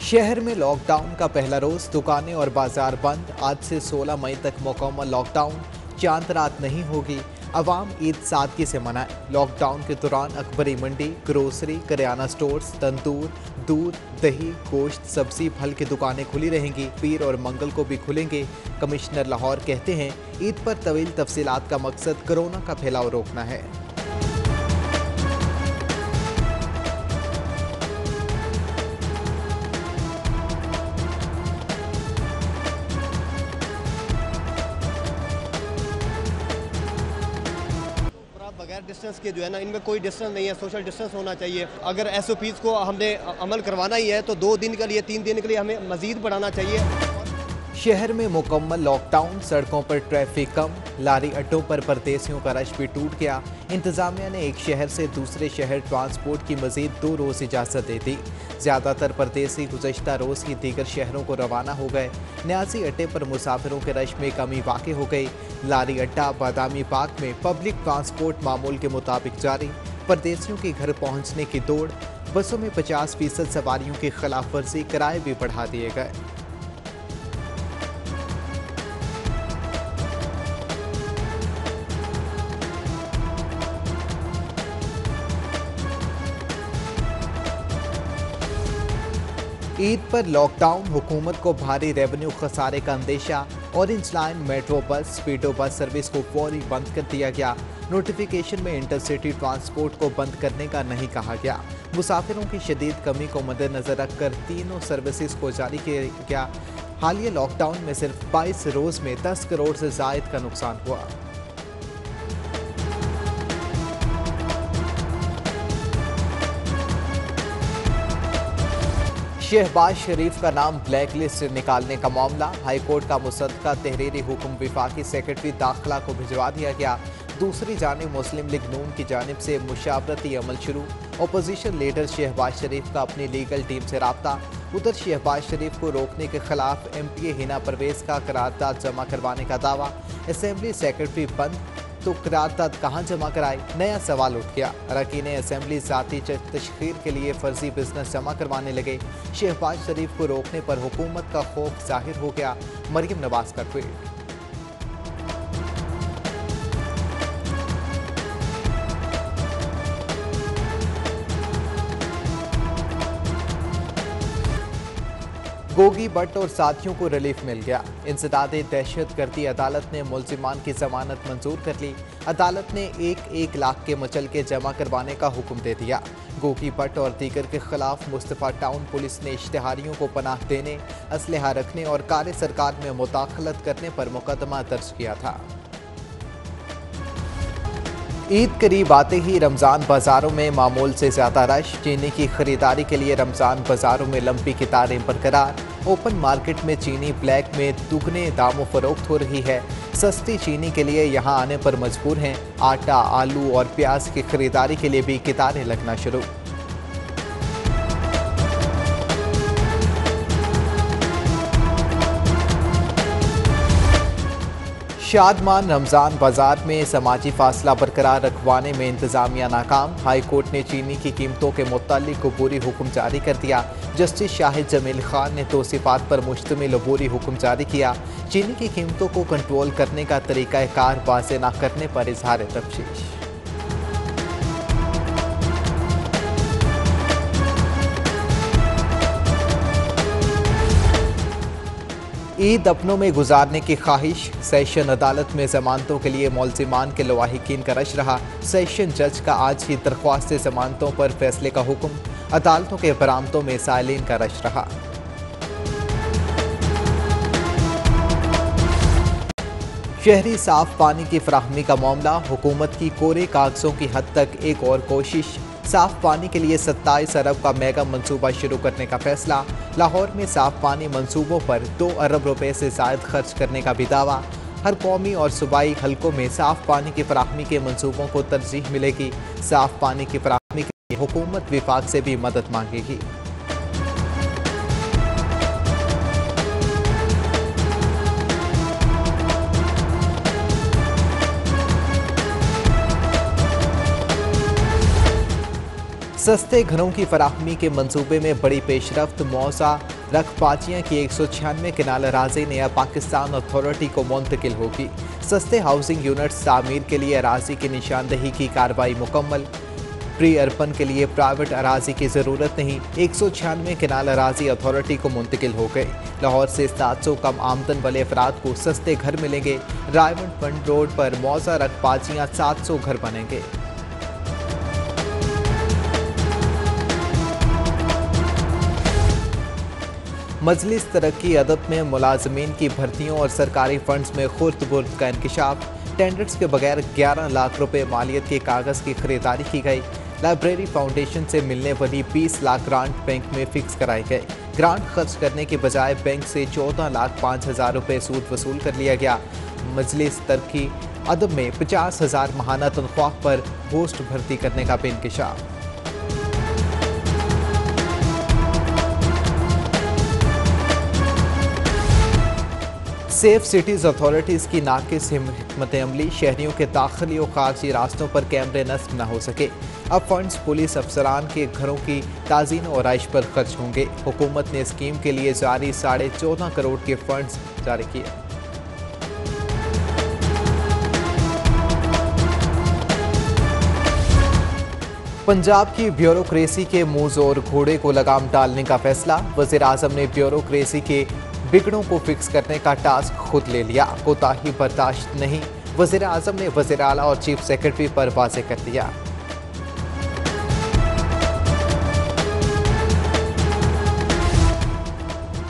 शहर में लॉकडाउन का पहला रोज, दुकानें और बाजार बंद। आज से 16 मई तक मुकम्मल लॉकडाउन। चांद रात नहीं होगी। अवाम ईद सादगी से मनाए। लॉकडाउन के दौरान अकबरी मंडी, ग्रोसरी, करियाना स्टोर्स, तंदूर, दूध, दही, गोश्त, सब्जी, फल की दुकानें खुली रहेंगी। पीर और मंगल को भी खुलेंगे। कमिश्नर लाहौर कहते हैं, ईद पर तवील तफसीलात का मकसद कोरोना का फैलाव रोकना है। बगैर डिस्टेंस के जो है ना, इनमें कोई डिस्टेंस नहीं है, सोशल डिस्टेंस होना चाहिए। अगर एसओपीज़ को हमने अमल करवाना ही है तो 2 दिन के लिए 3 दिन के लिए हमें मजीद बढ़ाना चाहिए। शहर में मुकम्मल लॉकडाउन, सड़कों पर ट्रैफिक कम, लारी अड्डों पर परदेसियों का रश भी टूट गया। इंतजामिया ने एक शहर से दूसरे शहर ट्रांसपोर्ट की मजीद 2 रोज़ इजाज़त दे दी। ज़्यादातर परदेसी गुज़श्ता रोज़ ही दीगर शहरों को रवाना हो गए। न्यासी अड्डे पर मुसाफिरों के रश में कमी वाक़ई हो गई। लारी अड्डा बादामी पार्क में पब्लिक ट्रांसपोर्ट मामूल के मुताबिक जारी। परदेसियों के घर पहुँचने की दौड़। बसों में 50% सवारियों की खिलाफ वर्जी, किराए भी बढ़ा दिए गए। ईद पर लॉकडाउन, हुकूमत को भारी रेवेन्यू खसारे का अंदेशा। Orange line, metro bus, स्पीडो bus service को फौरी बंद कर दिया गया। नोटिफिकेशन में इंटरसिटी ट्रांसपोर्ट को बंद करने का नहीं कहा गया। मुसाफिरों की शदीद कमी को मद्देनजर रखकर तीनों सर्विसेज को जारी किया गया। हालिया लॉकडाउन में सिर्फ 22 रोज में 10 करोड़ से जायद का नुकसान हुआ। शहबाज शरीफ का नाम ब्लैक लिस्ट से निकालने का मामला। हाईकोर्ट का मुसद्दका तहरीरी हुक्म विफाकी सेक्रेटरी दाखिला को भिजवा दिया गया। दूसरी जानिब मुस्लिम लीग नून की जानिब से मुशावरती अमल शुरू। अपोजिशन लीडर शहबाज शरीफ का अपनी लीगल टीम से रब्ता। उधर शहबाज शरीफ को रोकने के खिलाफ MPA हिना परवेज का करारदाद जमा करवाने का दावा। असेंबली सेक्रेटरी बंद तो करारदाद कहां जमा कराए, नया सवाल उठ गया। अरकान असेंबली जाती तशखीर के लिए फर्जी बिजनेस जमा करवाने लगे। शहबाज शरीफ को रोकने पर हुकूमत का खौफ जाहिर हो गया। मरियम नवाज का ट्वीट। गोगी भट्ट और साथियों को रिलीफ मिल गया। इंसदाद दहशतगर्दी अदालत ने मुल्जिमान की जमानत मंजूर कर ली। अदालत ने 1-1 लाख के मुचलके जमा करवाने का हुक्म दे दिया। गोगी भट्ट और दीगर के खिलाफ मुस्तफा टाउन पुलिस ने इश्तिहारियों को पनाह देने, असलहा रखने और कार्य सरकार में मुदाखलत करने पर मुकदमा दर्ज किया था। ईद करीब आते ही रमज़ान बाज़ारों में मामूल से ज़्यादा रश। चीनी की खरीदारी के लिए रमज़ान बाज़ारों में लंबी कतारें बरकरार। ओपन मार्केट में चीनी ब्लैक में दुगने दामों फरोख्त हो रही है। सस्ती चीनी के लिए यहाँ आने पर मजबूर हैं। आटा, आलू और प्याज की खरीदारी के लिए भी कतारें लगना शुरू। शादमान रमज़ान बाजार में समाजी फासला बरकरार रखवाने में इंतजामिया नाकाम। हाई कोर्ट ने चीनी की कीमतों के मुतालिक अबूरी हुक्म जारी कर दिया। जस्टिस शाहिद जमील खान ने तौसीफात पर मुश्तमिल अबूरी हुक्म जारी किया। चीनी की कीमतों को कंट्रोल करने का तरीक़ाकार वाज़ेह न करने पर इजहार तफ्शीश। ईद अपनों में गुजारने की ख्वाहिश। सेशन अदालत में जमानतों के लिए मुल्जिमान के लवाहिकीन का रश रहा। सेशन जज का आज ही दरख्वास्त जमानतों पर फैसले का हुक्म। अदालतों के बरामदों में साइलिन का रश रहा। शहरी साफ पानी की फराहमी का मामला। हुकूमत की कोरे कागजों की हद तक एक और कोशिश। साफ पानी के लिए 27 अरब का मेगा मंसूबा शुरू करने का फैसला। लाहौर में साफ पानी मंसूबों पर 2 अरब रुपए से ज़ायद खर्च करने का भी दावा। हर कौमी और सूबाई हलकों में साफ पानी की फराहमी के मंसूबों को तरजीह मिलेगी। साफ पानी की फराहमी के लिए हुकूमत विफाक से भी मदद मांगेगी। सस्ते घरों की फराहमी के मंसूबे में बड़ी पेशरफ्त। मौसा रकबाचियाँ की 196 किनाल अराजी नया पाकिस्तान अथॉरिटी को मुंतकिल होगी। सस्ते हाउसिंग यूनिट्स तामीर के लिए अराजी की निशानदही की कार्रवाई मुकम्मल। प्री अर्पन के लिए प्राइवेट अराजी की ज़रूरत नहीं। 196 किनाल अराजी अथॉरिटी को मुंतकिल हो गए। लाहौर से 700 कम आमदन वाले अफराद को सस्ते घर मिलेंगे। रायमंड फंड रोड पर मौसा रकबाचियाँ 700 घर बनेंगे। मजलिस तरक्की अदब में मुलाजमीन की भर्तियों और सरकारी फंड्स में खुर्द-बुर्द का इंकशाफ। टेंडर्स के बगैर 11 लाख रुपए मालियत के कागज़ की खरीदारी की गई। लाइब्रेरी फाउंडेशन से मिलने वाली 20 लाख ग्रांट बैंक में फिक्स कराए गए। ग्रांट खर्च करने के बजाय बैंक से 14 लाख 5 हज़ार रुपये सूद वसूल कर लिया गया। मजलिस तरक्की अदब में 50,000 माहाना तनख्वाह पर पोस्ट भर्ती करने का भी इंकशाफ। सेफ सिटीज़ अथॉरिटीज़ की नाकिस हिकमत अमली। शहरियों के दाखिली और खारजी रास्तों पर कैमरे नस्ब न हो सके। अब फंड्स पुलिस अफसरान के घरों की ताज़ीन और आइश पर खर्च होंगे। हुकूमत ने स्कीम के लिए जारी 14.5 करोड़ के फंड्स जारी किए। पंजाब की ब्यूरोक्रेसी के मुंह जोर घोड़े को लगाम डालने का फैसला। वज़ीर आज़म ने ब्यूरोक्रेसी के बिगड़ों को फिक्स करने का टास्क खुद ले लिया। कोताही बर्दाश्त नहीं। वज़ीर आज़म ने वज़ीर आला और चीफ सेक्रेटरी पर वाज़े कर दिया।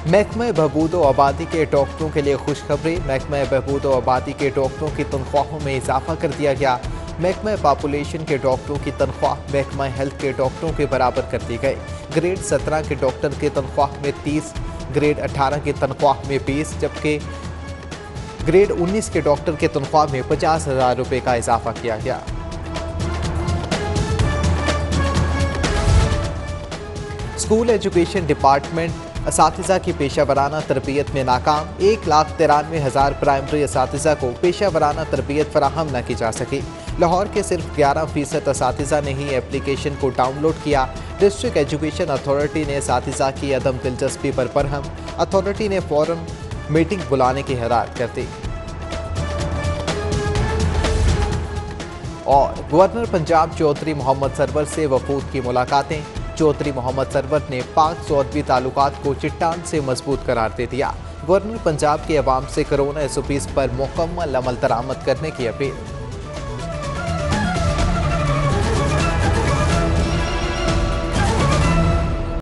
महकमा बहबूद व आबादी के डॉक्टरों के लिए खुशखबरी। महकमा बहबूद व आबादी के डॉक्टरों की तनख्वाहों में इजाफा कर दिया गया। महकमा पॉपुलेशन के डॉक्टरों की तनख्वाह महकमा हेल्थ के डॉक्टरों के बराबर कर दी गई। ग्रेड 17 के डॉक्टर की तनख्वाह में 30, ग्रेड 18 की तनख्वाह में 20, जबकि ग्रेड 19 के डॉक्टर की तनख्वाह में 50,000 रुपये का इजाफा किया गया। स्कूल एजुकेशन डिपार्टमेंट असातिज़ा की पेशा वराना तरबियत में नाकाम। 1,93,000 प्राइमरी असातिज़ा को पेशा वराना तरबियत फराहम न की जा सकी। लाहौर के सिर्फ 11% असातिज़ा ने ही एप्लीकेशन को डाउनलोड किया। डिस्ट्रिक्ट एजुकेशन अथॉरिटी ने असातिज़ा की अदम दिलचस्पी पर बरहम। अथॉरिटी ने फ़ौरन मीटिंग बुलाने की हिदायत कर दी। और गवर्नर पंजाब चौधरी मोहम्मद सरवर से वफूद की मुलाकातें। चौधरी मोहम्मद सरवर ने पाक सऊदी ताल्लुकात को चट्टान से मजबूत करार दे दिया। गवर्नर पंजाब के अवाम से कोरोना SOPs पर मुकम्मल अमल दरामद करने की अपील।